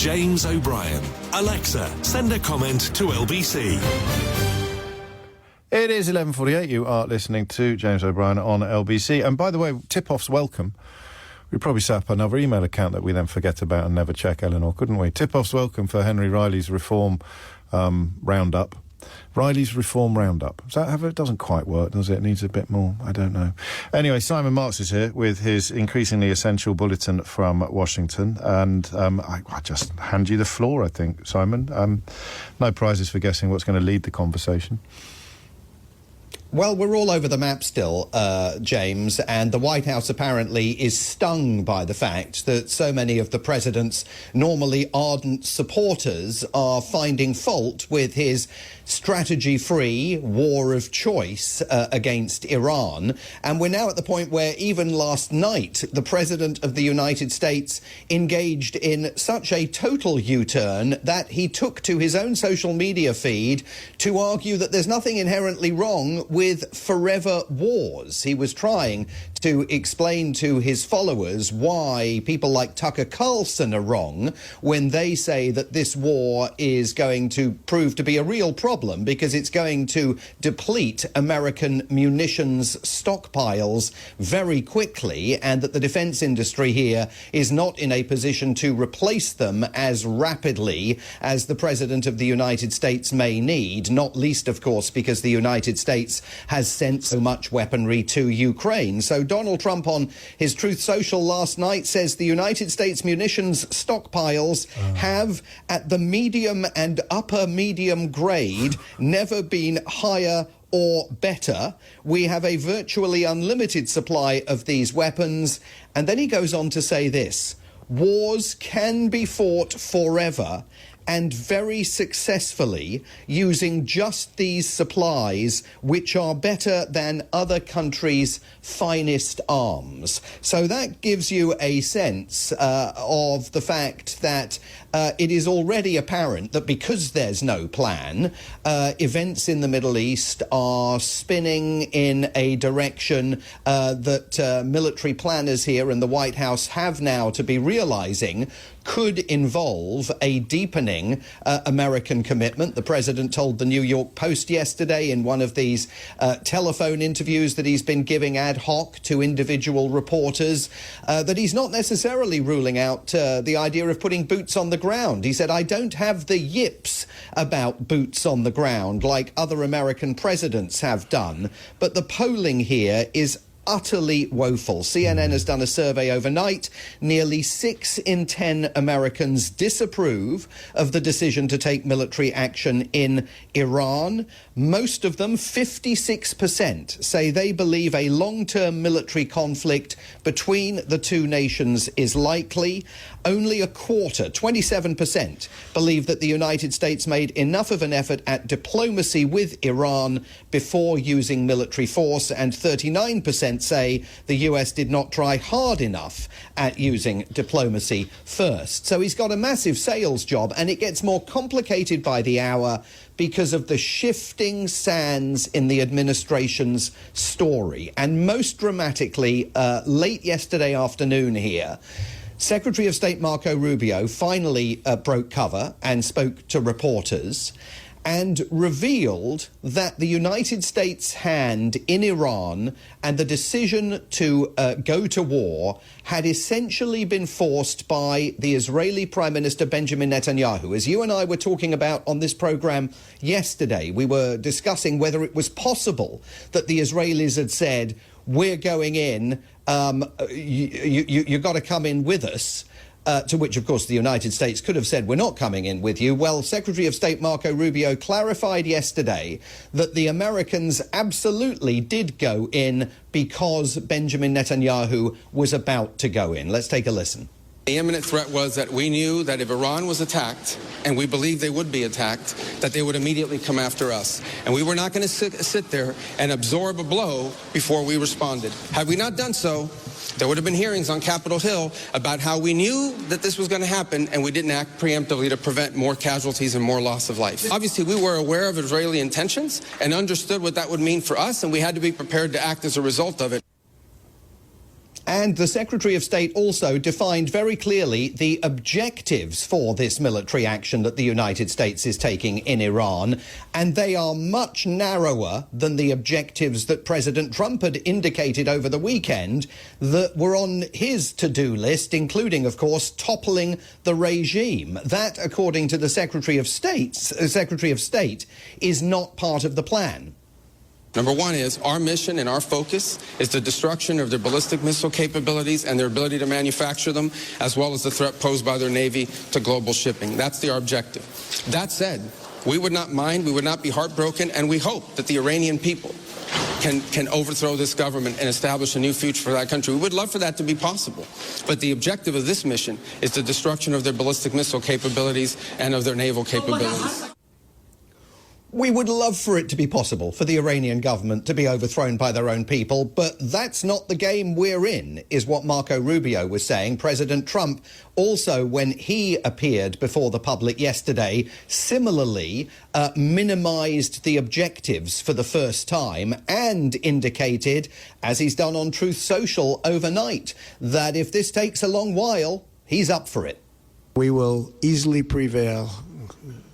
James O'Brien. Alexa, send a comment to LBC. It is 11:48. You are listening to James O'Brien on LBC. And by the way, tip-offs welcome. We probably set up another email account that we then forget about and never check, Eleanor, couldn't we? Tip-offs welcome for Henry Riley's Reform Roundup. Riley's Reform Roundup. Does that have it? Doesn't quite work, does it? It needs a bit more. I don't know. Anyway, Simon Marks is here with his increasingly essential bulletin from Washington. And I just hand you the floor, I think, Simon. No prizes for guessing what's going to lead the conversation. Well, we're all over the map still, James, and the White House apparently is stung by the fact that so many of the president's normally ardent supporters are finding fault with his strategy-free war of choice against Iran. And we're now at the point where even last night, the President of the United States engaged in such a total U-turn that he took to his own social media feed to argue that there's nothing inherently wrong with forever wars. He was trying to explain to his followers why people like Tucker Carlson are wrong when they say that this war is going to prove to be a real problem because it's going to deplete American munitions stockpiles very quickly, and that the defense industry here is not in a position to replace them as rapidly as the President of the United States may need, not least, of course, because the United States has sent so much weaponry to Ukraine. So Donald Trump on his Truth Social last night says the United States munitions stockpiles have, at the medium and upper medium grade, never been higher or better. We have a virtually unlimited supply of these weapons. And then he goes on to say this: wars can be fought forever and very successfully using just these supplies, which are better than other countries' finest arms. So that gives you a sense of the fact that it is already apparent that because there's no plan, events in the Middle East are spinning in a direction that military planners here in the White House have now to be realizing could involve a deepening American commitment. The president told the New York Post yesterday in one of these telephone interviews that he's been giving ad hoc to individual reporters that he's not necessarily ruling out the idea of putting boots on the ground. He said, I don't have the yips about boots on the ground like other American presidents have done, but the polling here is utterly woeful. CNN has done a survey overnight. Nearly 6 in 10 Americans disapprove of the decision to take military action in Iran. Most of them, 56%, say they believe a long-term military conflict between the two nations is likely. Only a quarter, 27%, believe that the United States made enough of an effort at diplomacy with Iran before using military force, and 39% say the US did not try hard enough at using diplomacy first. So he's got a massive sales job, and it gets more complicated by the hour because of the shifting sands in the administration's story. And most dramatically, late yesterday afternoon here, Secretary of State Marco Rubio finally broke cover and spoke to reporters and revealed that the United States' hand in Iran and the decision to go to war had essentially been forced by the Israeli Prime Minister Benjamin Netanyahu. As you and I were talking about on this program yesterday, we were discussing whether it was possible that the Israelis had said, we're going in, you've got to come in with us. To which, of course, the United States could have said, we're not coming in with you. Well, Secretary of State Marco Rubio clarified yesterday that the Americans absolutely did go in because Benjamin Netanyahu was about to go in. Let's take a listen. The imminent threat was that we knew that if Iran was attacked, and we believed they would be attacked, that they would immediately come after us. And we were not going to sit there and absorb a blow before we responded. Had we not done so, there would have been hearings on Capitol Hill about how we knew that this was going to happen, and we didn't act preemptively to prevent more casualties and more loss of life. Obviously, we were aware of Israeli intentions and understood what that would mean for us, and we had to be prepared to act as a result of it. And the Secretary of State also defined very clearly the objectives for this military action that the United States is taking in Iran, and they are much narrower than the objectives that President Trump had indicated over the weekend that were on his to-do list, including, of course, toppling the regime. That, according to the Secretary of State, is not part of the plan. Number one is our mission and our focus is the destruction of their ballistic missile capabilities and their ability to manufacture them, as well as the threat posed by their Navy to global shipping. That's the objective. That said, we would not mind, we would not be heartbroken, and we hope that the Iranian people can overthrow this government and establish a new future for that country. We would love for that to be possible. But the objective of this mission is the destruction of their ballistic missile capabilities and of their naval capabilities. We would love for it to be possible for the Iranian government to be overthrown by their own people, but that's not the game we're in, is what Marco Rubio was saying. President Trump also, when he appeared before the public yesterday, similarly minimized the objectives for the first time and indicated, as he's done on Truth Social overnight, that if this takes a long while, he's up for it. We will easily prevail.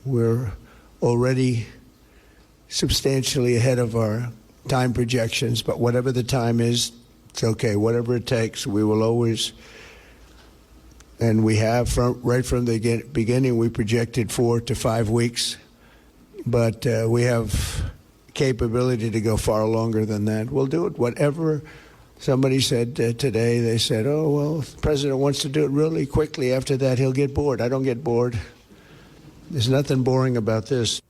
We're already substantially ahead of our time projections, but whatever the time is, it's okay. Whatever it takes, we will always, and we have right from the beginning, we projected 4 to 5 weeks, but we have capability to go far longer than that. We'll do it. Whatever somebody said today, they said, oh, well, if the president wants to do it really quickly, after that he'll get bored. I don't get bored. There's nothing boring about this.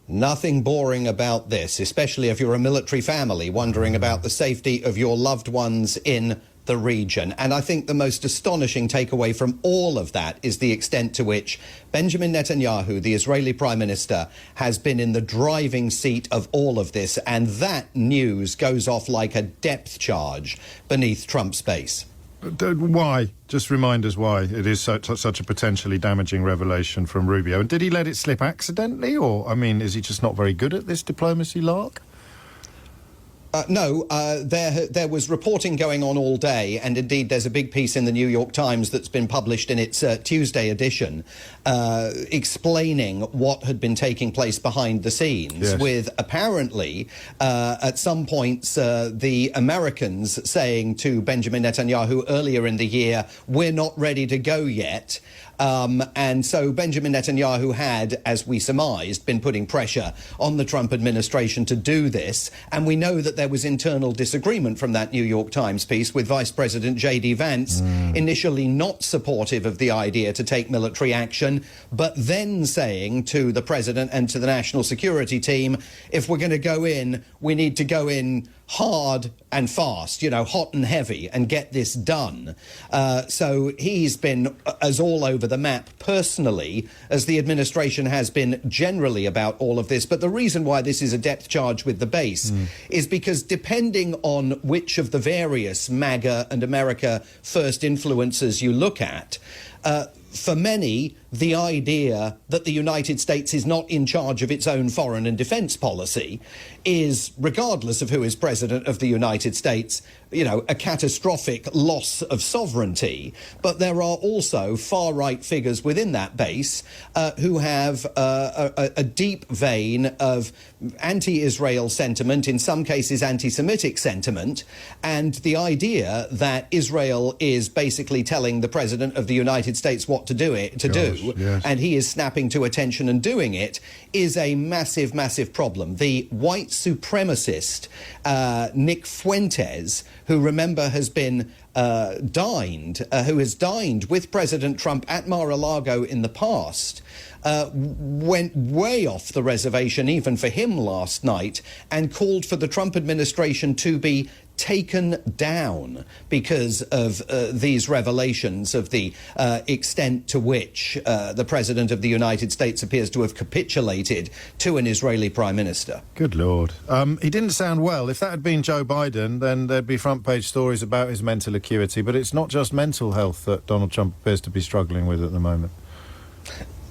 Nothing boring about this, especially if you're a military family wondering about the safety of your loved ones in the region. And I think the most astonishing takeaway from all of that is the extent to which Benjamin Netanyahu, the Israeli Prime Minister, has been in the driving seat of all of this. And that news goes off like a depth charge beneath Trump's base. Why? Just remind us why it is such a potentially damaging revelation from Rubio. And did he let it slip accidentally? Or, I mean, is he just not very good at this diplomacy lark? No, there was reporting going on all day, and indeed there's a big piece in the New York Times that's been published in its Tuesday edition explaining what had been taking place behind the scenes, yes, with apparently at some points the Americans saying to Benjamin Netanyahu earlier in the year, we're not ready to go yet. And so Benjamin Netanyahu had, as we surmised, been putting pressure on the Trump administration to do this. And we know that there was internal disagreement from that New York Times piece with Vice President J.D. Vance, initially not supportive of the idea to take military action, but then saying to the president and to the national security team, if we're going to go in, we need to go in hard and fast, you know, hot and heavy, and get this done. So he's been as all over the map personally as the administration has been generally about all of this. But the reason why this is a depth charge with the base is because depending on which of the various MAGA and America First influencers you look at, for many, the idea that the United States is not in charge of its own foreign and defense policy is, regardless of who is president of the United States, you know, a catastrophic loss of sovereignty. But there are also far-right figures within that base who have a deep vein of anti-Israel sentiment, in some cases anti-Semitic sentiment, and the idea that Israel is basically telling the president of the United States what to do, yes, and he is snapping to attention and doing it, is a massive, massive problem. The white supremacist Nick Fuentes, who, remember, has been who has dined with President Trump at Mar-a-Lago in the past, went way off the reservation even for him last night and called for the Trump administration to be taken down because of these revelations of the extent to which the President of the United States appears to have capitulated to an Israeli Prime Minister. Good Lord. He didn't sound well. If that had been Joe Biden, then there'd be front-page stories about his mental acuity. But it's not just mental health that Donald Trump appears to be struggling with at the moment.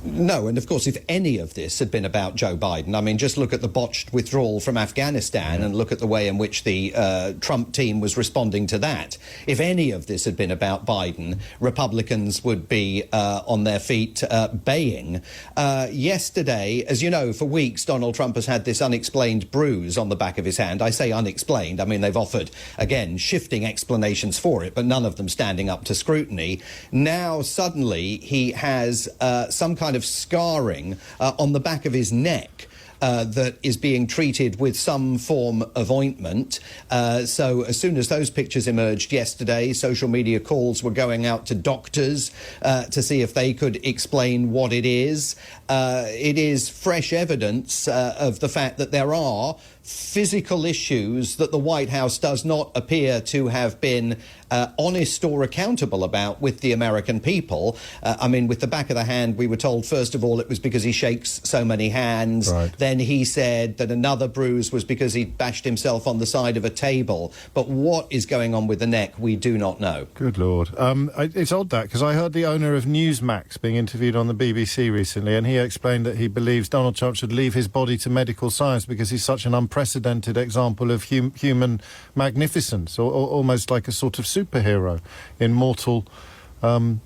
No, and of course, if any of this had been about Joe Biden, I mean, just look at the botched withdrawal from Afghanistan and look at the way in which the Trump team was responding to that. If any of this had been about Biden, Republicans would be on their feet baying. Yesterday, as you know, for weeks, Donald Trump has had this unexplained bruise on the back of his hand. I say unexplained. I mean, they've offered, again, shifting explanations for it, but none of them standing up to scrutiny. Now, suddenly, he has some kind of scarring on the back of his neck that is being treated with some form of ointment. So as soon as those pictures emerged yesterday, social media calls were going out to doctors to see if they could explain what it is. It is fresh evidence of the fact that there are physical issues that the White House does not appear to have been honest or accountable about with the American people. I mean, with the back of the hand, we were told, first of all, it was because he shakes so many hands. Right. Then he said that another bruise was because he bashed himself on the side of a table. But what is going on with the neck, we do not know. Good Lord. It's odd that, because I heard the owner of Newsmax being interviewed on the BBC recently, and he explained that he believes Donald Trump should leave his body to medical science because he's such an unprecedented example of human magnificence, or almost like a sort of superhero in mortal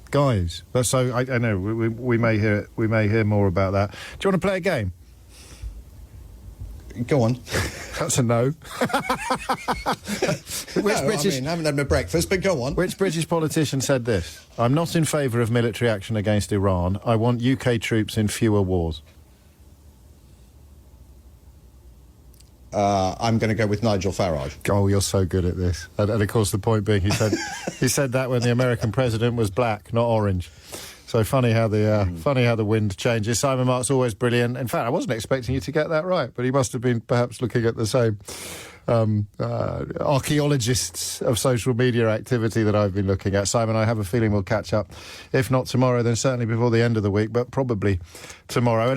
guise. So I know we may hear more about that. Do you want to play a game? Go on. That's a no. I haven't had my breakfast, but go on. Which British politician said this? I'm not in favour of military action against Iran. I want UK troops in fewer wars. I'm going to go with Nigel Farage. Oh, you're so good at this. And of course, the point being, he said that when the American president was black, not orange. So funny how the wind changes. Simon Mark's always brilliant. In fact, I wasn't expecting you to get that right, but he must have been perhaps looking at the same archaeologists of social media activity that I've been looking at. Simon, I have a feeling we'll catch up. If not tomorrow, then certainly before the end of the week, but probably tomorrow.